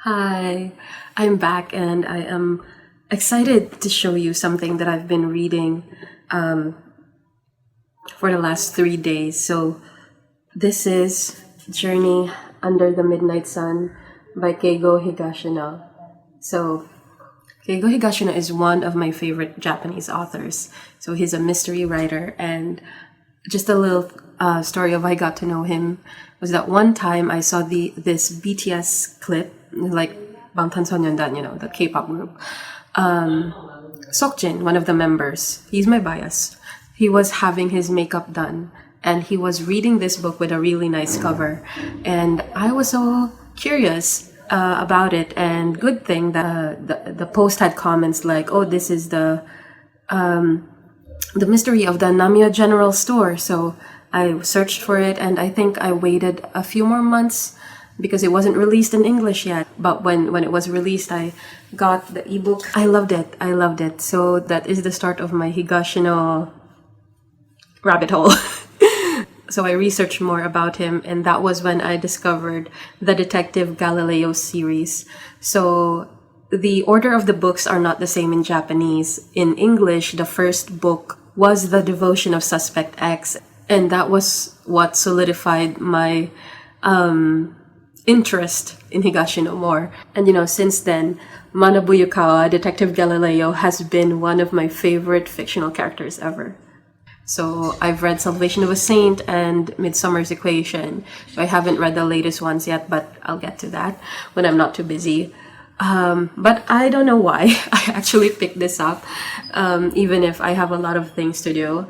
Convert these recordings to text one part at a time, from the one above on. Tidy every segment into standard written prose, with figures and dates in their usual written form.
Hi, I'm back and I am excited to show you something that I've been reading um, for the last 3 days. So, this is Journey Under the Midnight Sun by Keigo Higashino. So, Keigo Higashino is one of my favorite Japanese authors. So, he's a mystery writer, and just a little story of how I got to know him was that one time I saw this BTS clip, like Bangtansonyondan, the K-pop group. Seokjin, one of the members, he's my bias. He was having his makeup done, and he was reading this book with a really nice cover, and I was so curious about it. And good thing that the post had comments like, "Oh, this is the mystery of the Namio General Store." So I searched for it, and I think I waited a few more months because it wasn't released in English yet. But when it was released, I got the ebook. I loved it. I loved it. So that is the start of my Higashino rabbit hole. So I researched more about him, and that was when I discovered the Detective Galileo series. So the order of the books are not the same in Japanese. In English, the first book was The Devotion of Suspect X, and that was what solidified my interest in Higashino more. And since then, Manabu Yukawa, Detective Galileo, has been one of my favorite fictional characters ever. So I've read Salvation of a Saint and Midsummer's Equation. I haven't read the latest ones yet, but I'll get to that when I'm not too busy. But I don't know why I actually picked this up, even if I have a lot of things to do.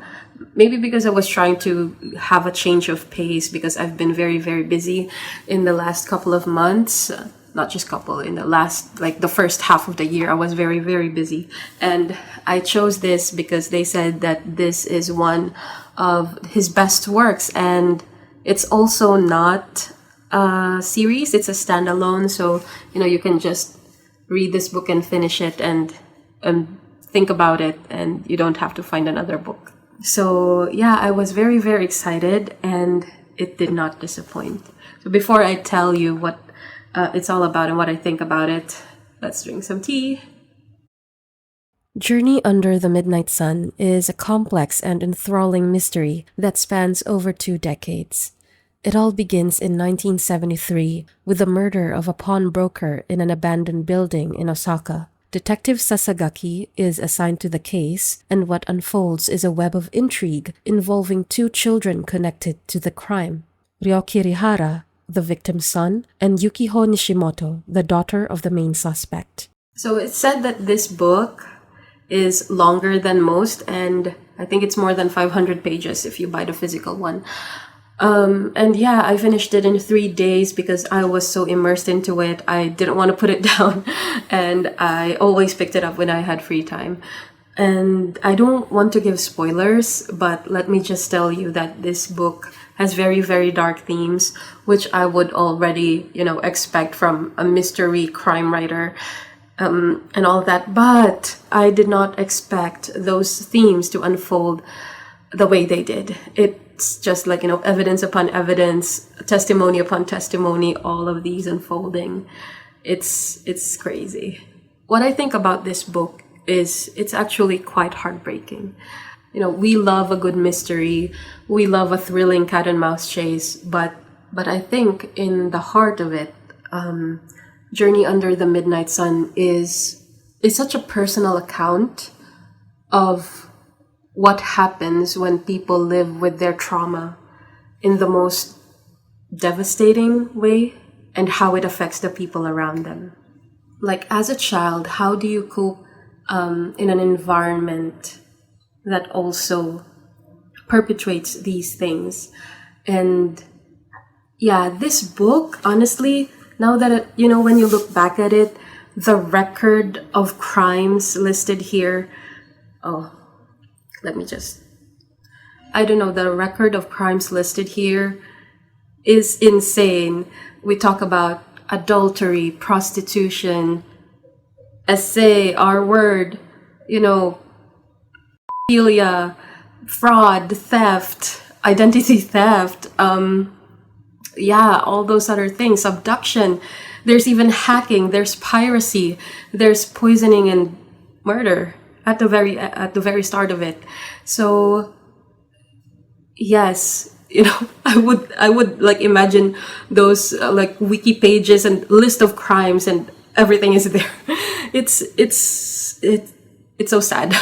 Maybe because I was trying to have a change of pace because I've been very, very busy in the last couple of months. Not just couple, in the last, like the first half of the year, I was very, very busy. And I chose this because they said that this is one of his best works. And it's also not a series, it's a standalone. So, you can just read this book and finish it and think about it, and you don't have to find another book. So yeah, I was very, very excited, and it did not disappoint. So before I tell you what it's all about and what I think about it, let's drink some tea. Journey Under the Midnight Sun is a complex and enthralling mystery that spans over 2 decades. It all begins in 1973 with the murder of a pawnbroker in an abandoned building in Osaka. Detective Sasagaki is assigned to the case, and what unfolds is a web of intrigue involving 2 children connected to the crime: Ryoki Rihara, the victim's son, and Yukiho Nishimoto, the daughter of the main suspect. So it's said that this book is longer than most, and I think it's more than 500 pages if you buy the physical one. And yeah, I finished it in 3 days because I was so immersed into it. I didn't want to put it down, and I always picked it up when I had free time. And I don't want to give spoilers, but let me just tell you that this book has very, very dark themes, which I would already, expect from a mystery crime writer, and all that. But I did not expect those themes to unfold the way they did. It's just like, evidence upon evidence, testimony upon testimony, all of these unfolding. It's crazy. What I think about this book is it's actually quite heartbreaking. We love a good mystery. We love a thrilling cat and mouse chase, but I think in the heart of it, Journey Under the Midnight Sun is such a personal account of what happens when people live with their trauma in the most devastating way, and how it affects the people around them. Like, as a child, how do you cope in an environment that also perpetuates these things? And yeah, this book, honestly, now that when you look back at it, the record of crimes listed here, the record of crimes listed here is insane. We talk about adultery, prostitution, essay, our word, pedophilia, fraud, theft, identity theft, all those other things, abduction. There's even hacking, there's piracy, there's poisoning and murder at the very start of it. So yes, I would like imagine those like wiki pages and list of crimes and everything is there. It's so sad.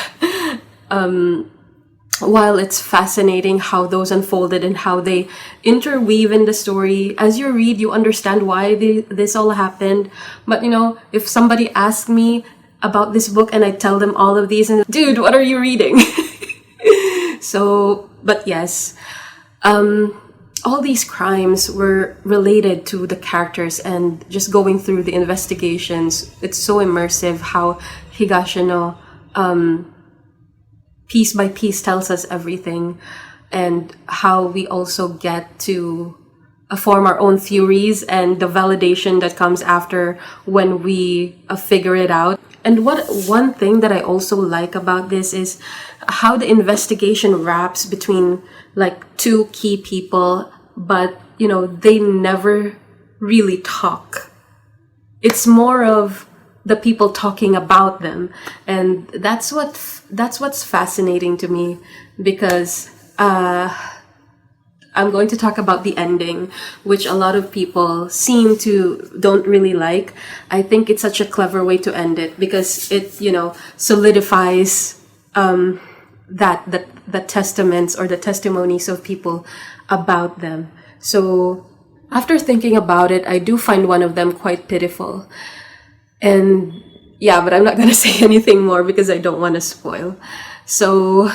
While it's fascinating how those unfolded and how they interweave in the story, as you read, you understand why this all happened. But if somebody asked me about this book and I tell them all of these, and dude, what are you reading? So, but yes, all these crimes were related to the characters, and just going through the investigations, it's so immersive how Higashino, piece by piece tells us everything, and how we also get to form our own theories and the validation that comes after when we figure it out. And one thing that I also like about this is how the investigation wraps between like two key people, but they never really talk. It's more of the people talking about them, and that's what's fascinating to me, because I'm going to talk about the ending, which a lot of people don't really like. I think it's such a clever way to end it, because it solidifies the testaments or the testimonies of people about them. So after thinking about it, I do find one of them quite pitiful. And yeah, but I'm not going to say anything more because I don't want to spoil. So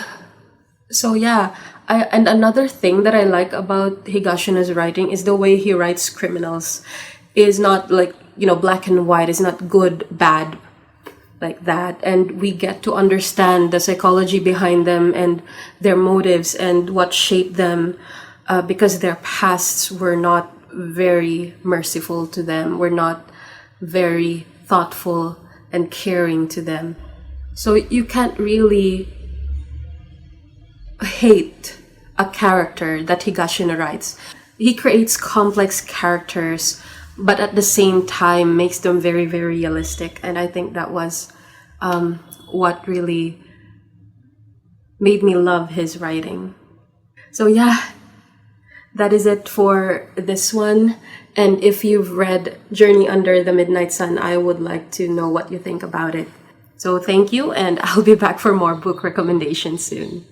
yeah, and another thing that I like about Higashino's writing is the way he writes criminals. Is not like, black and white, is not good, bad, like that. And we get to understand the psychology behind them and their motives and what shaped them, because their pasts were not very merciful to them, were not very thoughtful and caring to them. So you can't really hate a character that Higashino writes. He creates complex characters, but at the same time makes them very, very realistic. And I think that was what really made me love his writing. So yeah, that is it for this one. And if you've read Journey Under the Midnight Sun, I would like to know what you think about it. So thank you, and I'll be back for more book recommendations soon.